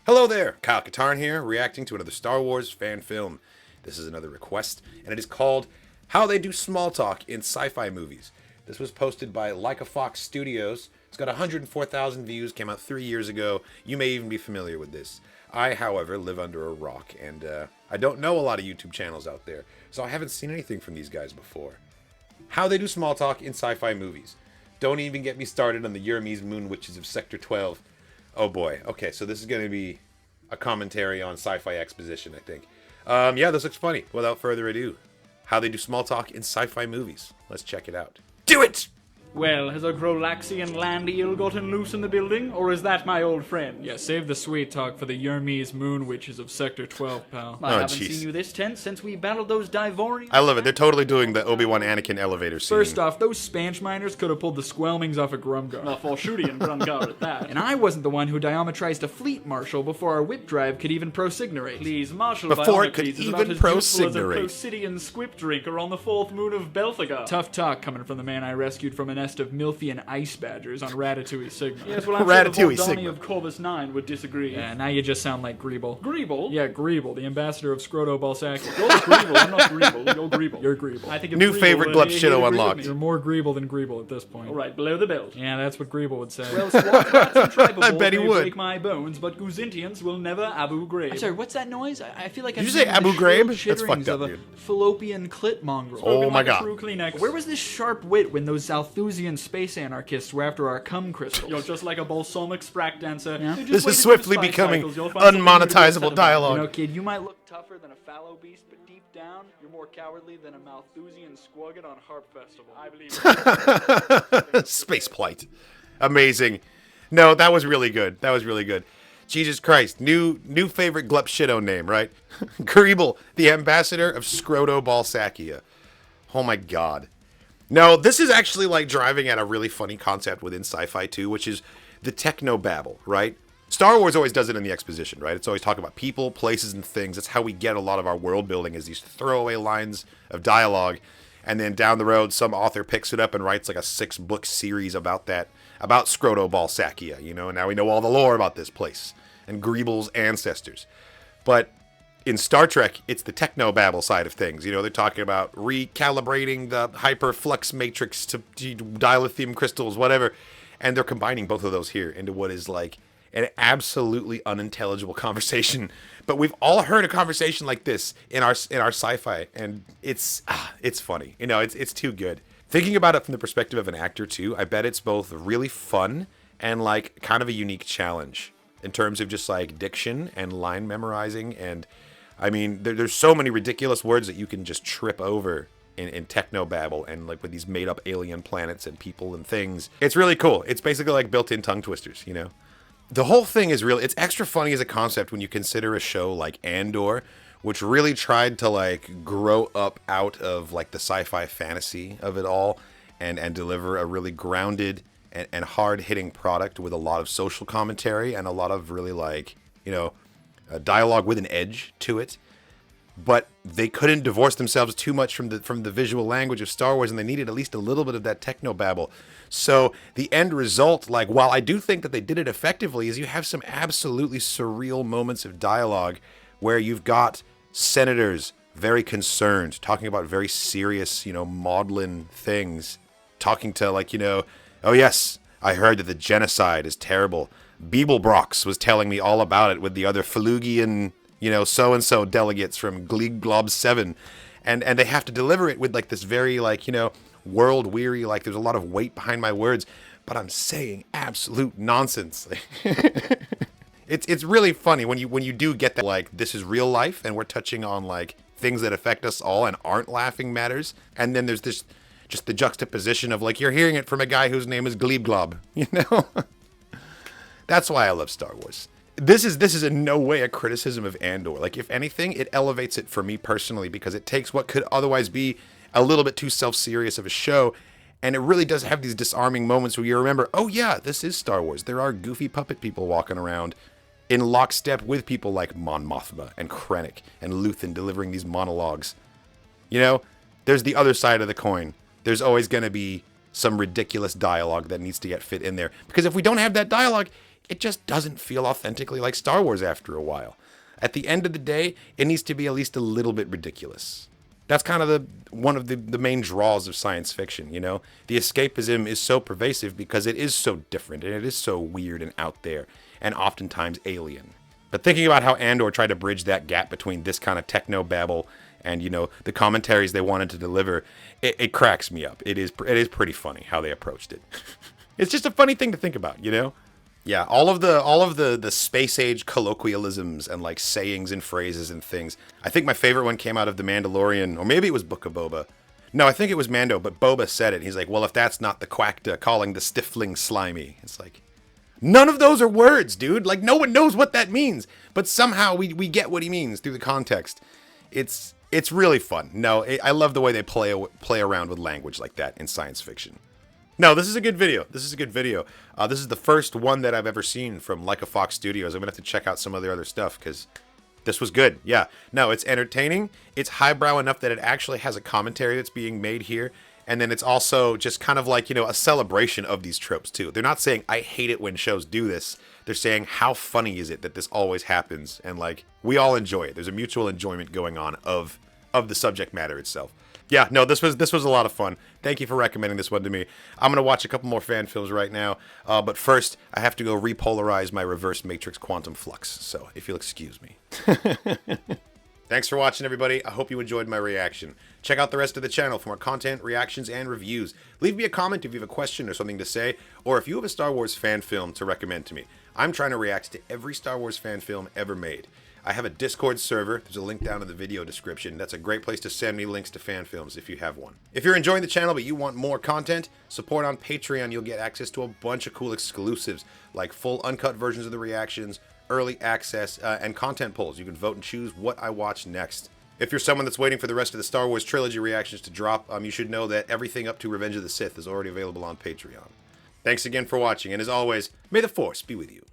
Hello there, Kyle Katarn here, reacting to another Star Wars fan film. This is another request, and it is called How They Do Small Talk in Sci-Fi Movies. This was posted by Like a Fox Studios. It's got 104,000 views, came out 3 years ago. You may even be familiar with this. I, however, live under a rock, and I don't know a lot of YouTube channels out there, so I haven't seen anything from these guys before. How They Do Small Talk in Sci-Fi Movies. Don't even get me started on the Yermes Moon Witches of Sector 12. Oh boy. Okay, so this is going to be a commentary on sci-fi exposition, I think. Yeah, this looks funny. Without further ado, How They Do Small Talk in Sci-Fi Movies. Let's check it out. Do it! Well, has a Grolaxian land eel gotten loose in the building, or is that my old friend? Yeah, save the sweet talk for the Yermes Moon Witches of Sector 12, pal. I haven't jeez. seen you this tense since we battled those Divorians. I love it. They're totally doing the Obi-Wan Anakin elevator scene. First off, those Spanch miners could have pulled the Squelmings off a Grumgar. Not for shooting and Grungar at that. And I wasn't the one who diametrized a fleet marshal before our whip drive could even prosignate. Please, Marshal Before it Bionicles could is even about as useful as a prosignate. Prosidian squip drinker on the fourth moon of Belphegor. Tough talk coming from the man I rescued from a nest of Milfian ice badgers on Ratatouille Sigma. Yes, well, I'm Ratatouille sure the Vordani Sigma. of Corvus 9 would disagree. Yeah, now you just sound like Greeble. Greeble? Yeah, Greeble, the ambassador of Scroto Balsac. You're the Greeble, I'm not Greeble. You're Greeble. You're Greeble. I think if New Greeble favorite were Glup here, Shido he'd agree unlocked. with You're me. more Greeble than Greeble at this point. All right, below the belt. Yeah, that's what Greeble would say. Well, Swat rats and tribal I bet he may would. break my bones, but Guzintians will never Abu Ghraib. I'm sorry, what's that noise? I feel like Did I'm you say hearing the Abu Ghraib? shrill That's chitterings fucked up, of a dude. fallopian clit mongrel. Oh my Like a god. true Kleenex. Where was this sharp wit when those Zalthusian space anarchists were after our cum crystals? You're just like a balsamic sprack dancer. Yeah. You just This wait is a few swiftly spice becoming cycles, you'll find something new to be unmonetizable upset about. dialogue. You know, kid, you might look tougher than a fallow beast, but deep down, you're more cowardly than a Malthusian squugget on Harp Festival. I believe it. Space plight. Amazing. No, that was really good. That was really good. Jesus Christ. New favorite Glup Shido name, right? Greeble, the ambassador of Scroto Balsacia. Oh my god. No, this is actually like driving at a really funny concept within sci-fi too, which is the technobabble, right? Star Wars always does it in the exposition, right? It's always talking about people, places, and things. That's how we get a lot of our world building, is these throwaway lines of dialogue. And then down the road, some author picks it up and writes like a 6-book series about that, about Scroto Balsacia, you know? And now we know all the lore about this place and Greeble's ancestors. But in Star Trek, it's the technobabble side of things. You know, they're talking about recalibrating the hyperflux matrix to dilithium crystals, whatever. And they're combining both of those here into what is like an absolutely unintelligible conversation. But we've all heard a conversation like this in our sci-fi, and it's funny. You know, it's too good. Thinking about it from the perspective of an actor too, I bet it's both really fun and like kind of a unique challenge in terms of just like diction and line memorizing. And I mean, there's so many ridiculous words that you can just trip over in technobabble, and like with these made up alien planets and people and things. It's really cool. It's basically like built-in tongue twisters, you know? The whole thing is really, it's extra funny as a concept when you consider a show like Andor, which really tried to like grow up out of like the sci-fi fantasy of it all and deliver a really grounded and hard-hitting product with a lot of social commentary and a lot of really like, you know, dialogue with an edge to it. But they couldn't divorce themselves too much from the visual language of Star Wars, and they needed at least a little bit of that technobabble. So the end result, like, while I do think that they did it effectively, is you have some absolutely surreal moments of dialogue where you've got senators very concerned, talking about very serious, you know, maudlin things, talking to, like, you know, oh yes, I heard that the genocide is terrible. Beeblebrox was telling me all about it with the other Felugian, you know, so-and-so delegates from Gleeg Glob 7. And they have to deliver it with, like, this very, like, you know, world-weary, like, there's a lot of weight behind my words, but I'm saying absolute nonsense. It's really funny when you do get that, like, this is real life, and we're touching on, like, things that affect us all and aren't laughing matters. And then there's this, just the juxtaposition of, like, you're hearing it from a guy whose name is Gleeb Glob, you know? That's why I love Star Wars. This is in no way a criticism of Andor. Like, if anything, it elevates it for me personally, because it takes what could otherwise be a little bit too self-serious of a show, and it really does have these disarming moments where you remember, oh yeah, this is Star Wars. There are goofy puppet people walking around in lockstep with people like Mon Mothma and Krennic and Luthen delivering these monologues. You know, there's the other side of the coin. There's always going to be some ridiculous dialogue that needs to get fit in there. Because if we don't have that dialogue, it just doesn't feel authentically like Star Wars after a while. At the end of the day, it needs to be at least a little bit ridiculous. That's kind of one of the main draws of science fiction, you know? The escapism is so pervasive because it is so different and it is so weird and out there and oftentimes alien. But thinking about how Andor tried to bridge that gap between this kind of techno-babble and, you know, the commentaries they wanted to deliver, it cracks me up. It is pretty funny how they approached it. It's just a funny thing to think about, you know? Yeah, all of the space age colloquialisms and like sayings and phrases and things. I think my favorite one came out of The Mandalorian, or maybe it was Book of Boba. No, I think it was Mando, but Boba said it. He's like, well, if that's not the quackta calling the stifling slimy. It's like, none of those are words, dude. Like, no one knows what that means. But somehow we get what he means through the context. It's really fun. No, I love the way they play around with language like that in science fiction. No, this is a good video. This is a good video. This is the first one that I've ever seen from Like a Fox Studios. I'm going to have to check out some of their other stuff because this was good. Yeah. No, it's entertaining. It's highbrow enough that it actually has a commentary that's being made here. And then it's also just kind of like, you know, a celebration of these tropes too. They're not saying, I hate it when shows do this. They're saying, how funny is it that this always happens? And like, we all enjoy it. There's a mutual enjoyment going on of the subject matter itself. Yeah, no, this was a lot of fun. Thank you for recommending this one to me. I'm going to watch a couple more fan films right now. But first, I have to go repolarize my reverse matrix quantum flux. So, if you'll excuse me. Thanks for watching, everybody. I hope you enjoyed my reaction. Check out the rest of the channel for more content, reactions, and reviews. Leave me a comment if you have a question or something to say, or if you have a Star Wars fan film to recommend to me. I'm trying to react to every Star Wars fan film ever made. I have a Discord server. There's a link down in the video description. That's a great place to send me links to fan films if you have one. If you're enjoying the channel but you want more content, support on Patreon. You'll get access to a bunch of cool exclusives, like full uncut versions of the reactions, early access, and content polls. You can vote and choose what I watch next. If you're someone that's waiting for the rest of the Star Wars trilogy reactions to drop, you should know that everything up to Revenge of the Sith is already available on Patreon. Thanks again for watching, and as always, may the Force be with you.